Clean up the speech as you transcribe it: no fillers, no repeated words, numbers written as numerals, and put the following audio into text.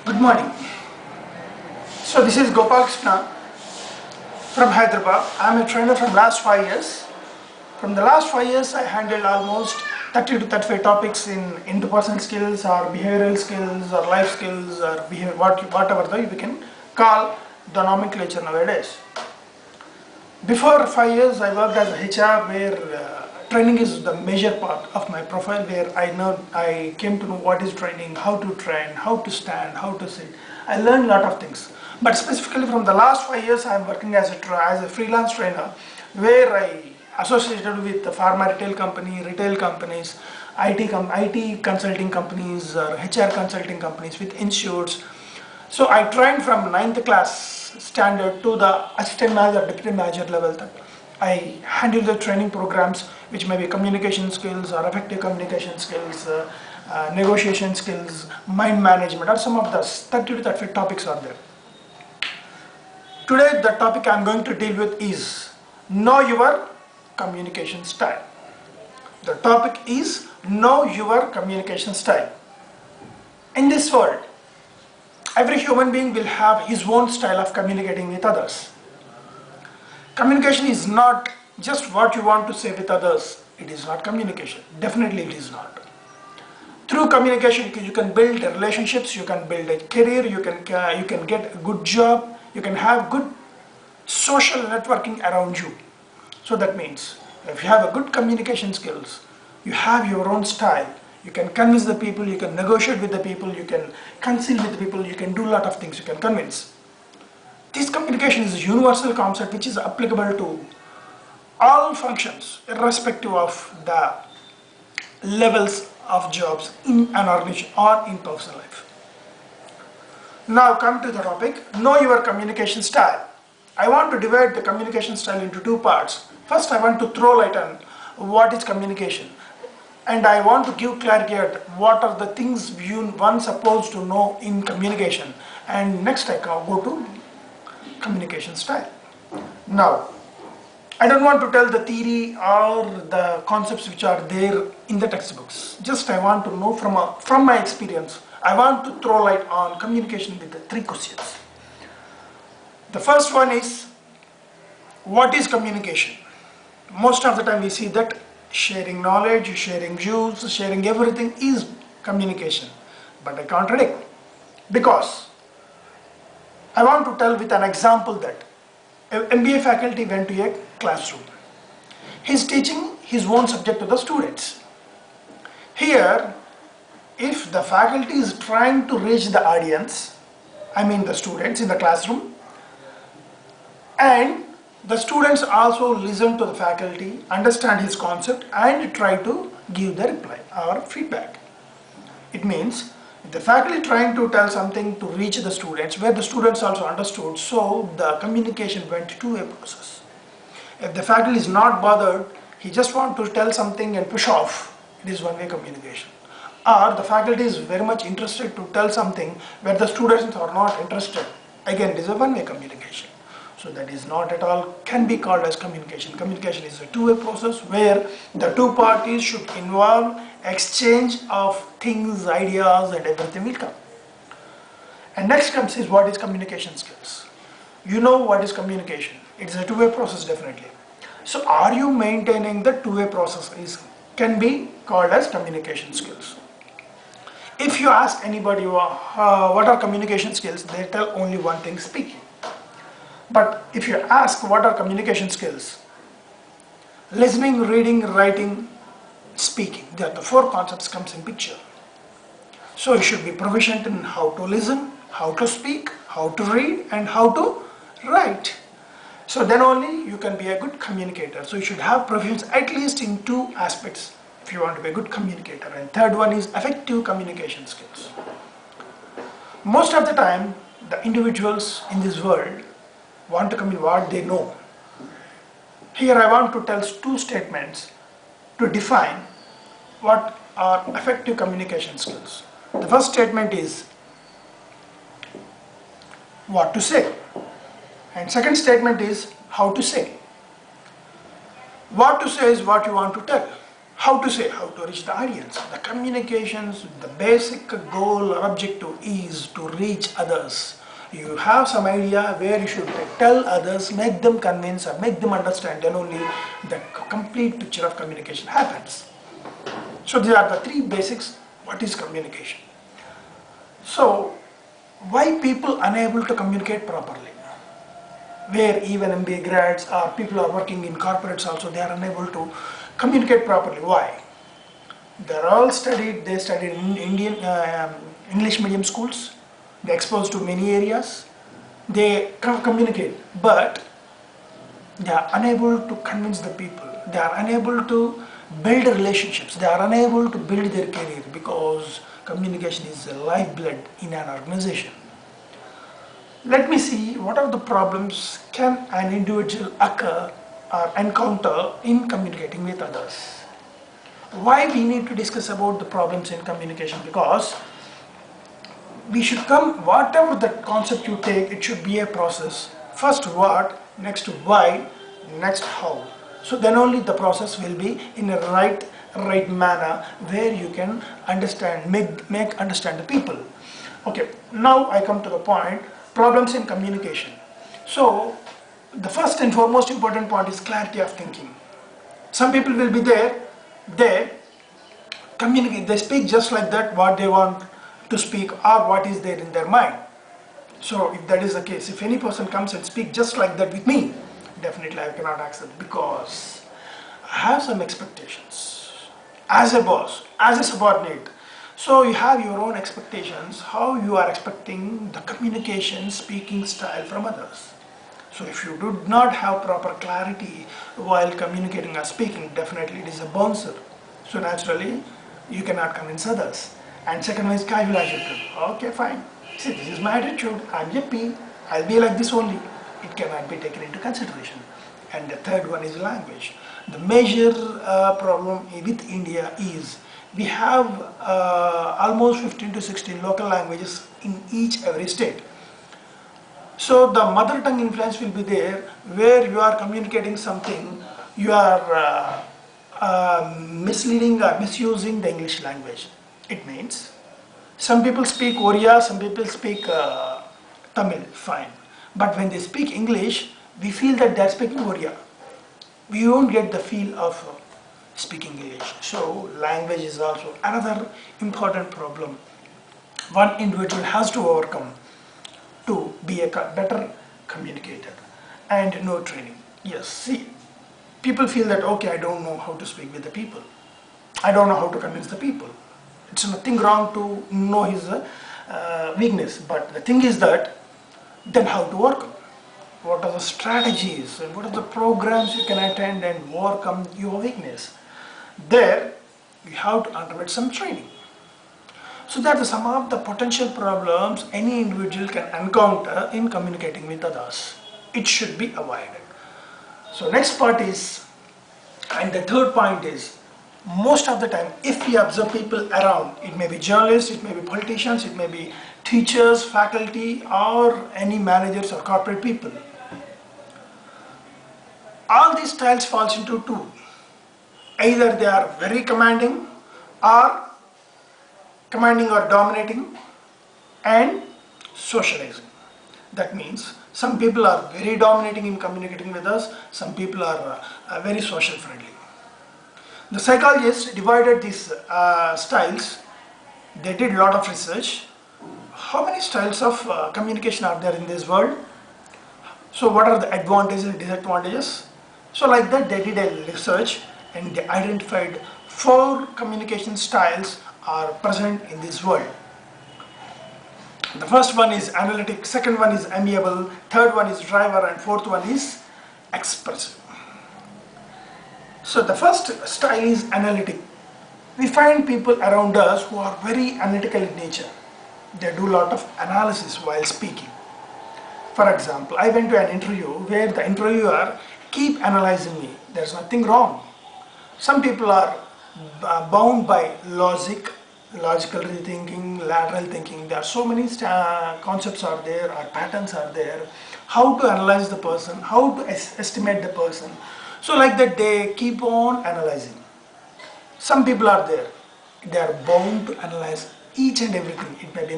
Good morning. So this is Gopal Krishna from Hyderabad. I am a trainer from last 5 years. From the last 5 years, I handled almost 30 to 35 topics in interpersonal skills or behavioral skills or life skills or whatever though you can call the nomenclature nowadays. Before 5 years, I worked as a HR where training is the major part of my profile, where I came to know what is training, how to train, how to stand, how to sit. I learned a lot of things. But specifically from the last 5 years, I am working as a freelance trainer where I associated with the pharma retail companies, IT consulting companies, HR consulting companies with institutes. So I trained from 9th class standard to the assistant manager, deputy manager level. I handle the training programs which may be communication skills or effective communication skills, negotiation skills, mind management, or some of the 30 to 35 topics are there. Today the topic I am going to deal with is know your communication style. The topic is know your communication style. In this world, every human being will have his own style of communicating with others. Communication is not just what you want to say with others. It is not communication. Definitely it is not. Through communication, you can build relationships, you can build a career, you can get a good job, you can have good social networking around you. So that means if you have a good communication skills, you have your own style, you can convince the people, you can negotiate with the people, you can concile with the people, you can do a lot of things, you can convince. This communication is a universal concept which is applicable to all functions irrespective of the levels of jobs in an organization or in personal life. Now come to the topic, know your communication style. I want to divide the communication style into two parts. First, I want to throw light on what is communication, and I want to give clarity at what are the things one supposed to know in communication, and next I go to communication style. Now, I don't want to tell the theory or the concepts which are there in the textbooks. Just I want to know from my experience. I want to throw light on communication with the three questions. The first one is, what is communication? Most of the time we see that sharing knowledge, sharing views, sharing everything is communication. But I contradict, because I want to tell with an example that an MBA faculty went to a classroom. He is teaching his own subject to the students. Here, if the faculty is trying to reach the audience, I mean the students in the classroom, and the students also listen to the faculty, understand his concept and try to give the reply or feedback. It means if the faculty trying to tell something to reach the students where the students also understood, so the communication went two-way process. If the faculty is not bothered, he just want to tell something and push off, it is one-way communication. Or the faculty is very much interested to tell something where the students are not interested, again it is a one-way communication. So that is not at all can be called as communication. Communication is a two-way process where the two parties should involve exchange of things, ideas, and everything will come. And next comes is what is communication skills. You know what is communication. It is a two-way process definitely. So are you maintaining the two-way process can be called as communication skills. If you ask anybody what are communication skills, they tell only one thing, speaking. But if you ask what are communication skills, listening, reading, writing, speaking, the four concepts comes in picture. So you should be proficient in how to listen, how to speak, how to read, and how to write. So then only you can be a good communicator. So you should have proficiency at least in two aspects if you want to be a good communicator. And third one is effective communication skills. Most of the time, the individuals in this world want to communicate what they know. Here I want to tell two statements to define what are effective communication skills. The first statement is what to say, and second statement is how to say. What to say is what you want to tell. how to say, how to reach the audience. The communications, the basic goal or objective is to reach others. You have some idea where you should tell others, make them convince or make them understand, then only the complete picture of communication happens. So these are the three basics, what is communication. So why people unable to communicate properly? Where even MBA grads or people are working in corporates also, they are unable to communicate properly. Why? They're all studied, they studied in Indian English medium schools, they're exposed to many areas, they communicate, but they are unable to convince the people, they are unable to build relationships, they are unable to build their career, because communication is the lifeblood in an organization. Let me see what are the problems can an individual occur or encounter in communicating with others. Why we need to discuss about the problems in communication? Because we should come, whatever the concept you take, it should be a process. First what, next why, next how. So then only the process will be in a right manner where you can understand, make understand the people. Okay, now I come to the point, problems in communication. So the first and foremost important point is clarity of thinking. Some people will be there, they communicate, they speak just like that, what they want to speak or what is there in their mind. So if that is the case, if any person comes and speak just like that with me, definitely I cannot accept, because I have some expectations as a boss, as a subordinate. So you have your own expectations, how you are expecting the communication, speaking style from others. So if you do not have proper clarity while communicating or speaking, definitely it is a bouncer. So naturally, you cannot convince others. And second one is casual attitude. Okay, fine. See, this is my attitude. I'm happy. I'll be like this only. It cannot be taken into consideration. And the third one is language. The major problem with India is we have almost 15 to 16 local languages in every state. So the mother tongue influence will be there, where you are communicating something, you are misleading or misusing the English language. It means some people speak Oriya, some people speak Tamil, fine. But when they speak English, we feel that they are speaking Oriya. We won't get the feel of speaking English. So language is also another important problem one individual has to overcome to be a better communicator. And no training. Yes, see, people feel that, okay, I don't know how to speak with the people. I don't know how to convince the people. It's nothing wrong to know his weakness, but the thing is that, then how to work? What are the strategies and what are the programs you can attend and overcome your weakness? There, you have to undergo some training. So that are some of the potential problems any individual can encounter in communicating with others. It should be avoided. So next part is, and the third point is, most of the time if we observe people around, it may be journalists, it may be politicians, it may be teachers, faculty, or any managers or corporate people. All these styles falls into two. Either they are very commanding or dominating, and socializing. That means some people are very dominating in communicating with us, some people are very social friendly. The psychologists divided these styles. They did a lot of research. How many styles of communication are there in this world? So what are the advantages and disadvantages? So like that they did a research and they identified 4 communication styles are present in this world. The first one is analytic, second one is amiable, third one is driver, and fourth one is expressive. So the first style is analytic. We find people around us who are very analytical in nature. They do a lot of analysis while speaking. For example, I went to an interview where the interviewer keep analyzing me. There's nothing wrong. Some people are bound by logical rethinking, lateral thinking. There are so many concepts are there, or patterns are there. How to analyze the person, how to estimate the person. So like that they keep on analyzing. Some people are there, they are bound to analyze each and everything. It may be